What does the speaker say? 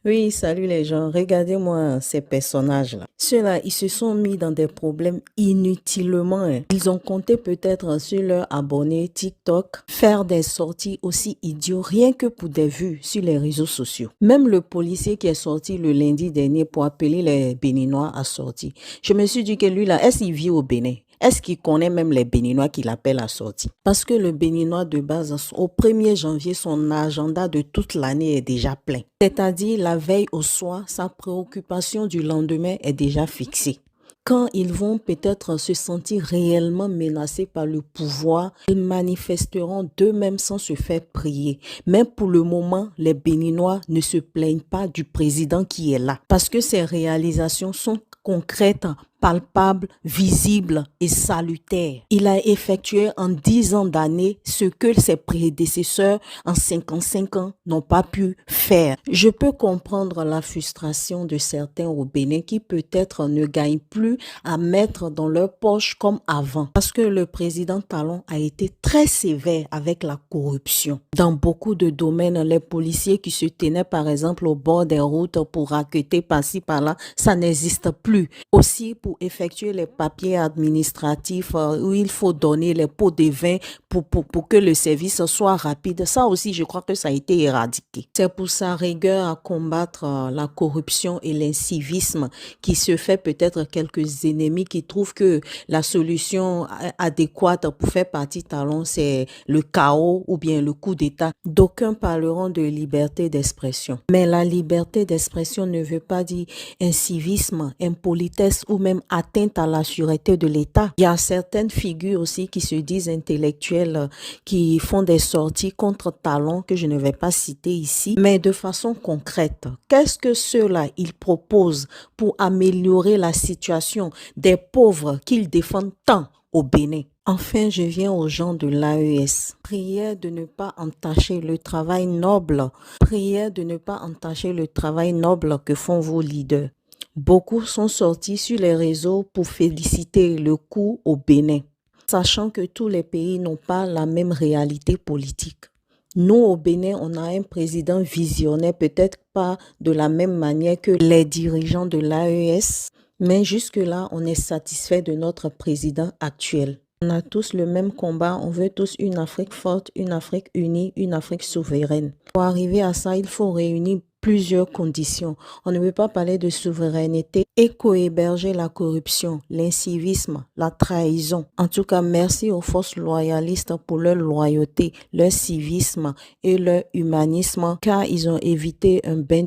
Oui, salut les gens. Regardez-moi ces personnages-là. Ceux-là, ils se sont mis dans des problèmes inutilement, hein. Ils ont compté peut-être sur leurs abonnés TikTok faire des sorties aussi idiots rien que pour des vues sur les réseaux sociaux. Même le policier qui est sorti le lundi dernier pour appeler les Béninois a sorti. Je me suis dit que lui là, est-ce qu'il vit au Bénin? Est-ce qu'il connaît même les Béninois qu'il appelle à sortie? Parce que le Béninois de base, au 1er janvier, son agenda de toute l'année est déjà plein. C'est-à-dire la veille au soir, sa préoccupation du lendemain est déjà fixée. Quand ils vont peut-être se sentir réellement menacés par le pouvoir, ils manifesteront d'eux-mêmes sans se faire prier. Mais pour le moment, les Béninois ne se plaignent pas du président qui est là. Parce que ses réalisations sont concrètes, palpables, visibles et salutaires. Il a effectué en 10 ans d'années ce que ses prédécesseurs en 55 ans n'ont pas pu faire. Je peux comprendre la frustration de certains au Bénin qui peut-être ne gagnent plus à mettre dans leur poche comme avant. Parce que le président Talon a été très sévère avec la corruption. Dans beaucoup de domaines, les policiers qui se tenaient par exemple au bord des routes pour racketter par-ci par-là, ça n'existe plus. Aussi pour effectuer les papiers administratifs où il faut donner les pots de vin pour que le service soit rapide. Ça aussi, je crois que ça a été éradiqué. C'est pour sa rigueur à combattre la corruption et l'incivisme qui se fait peut-être quelques ennemis qui trouvent que la solution adéquate pour faire partie Talon, c'est le chaos ou bien le coup d'État. D'aucuns parleront de liberté d'expression. Mais la liberté d'expression ne veut pas dire incivisme, impolitesse ou même atteinte à la sûreté de l'État. Il y a certaines figures aussi qui se disent intellectuelles, qui font des sorties contre Talon que je ne vais pas citer ici, mais de façon concrète. Qu'est-ce que ceux-là, ils proposent pour améliorer la situation des pauvres qu'ils défendent tant au Bénin? Enfin, je viens aux gens de l'AES. Prière de ne pas entacher le travail noble. Prière de ne pas entacher le travail noble que font vos leaders. Beaucoup sont sortis sur les réseaux pour féliciter le coup au Bénin, sachant que tous les pays n'ont pas la même réalité politique. Nous, au Bénin, on a un président visionnaire, peut-être pas de la même manière que les dirigeants de l'AES, mais jusque-là, on est satisfait de notre président actuel. On a tous le même combat, on veut tous une Afrique forte, une Afrique unie, une Afrique souveraine. Pour arriver à ça, il faut réunir plusieurs conditions. On ne peut pas parler de souveraineté et cohéberger la corruption, l'incivisme, la trahison. En tout cas, merci aux forces loyalistes pour leur loyauté, leur civisme et leur humanisme, car ils ont évité un bain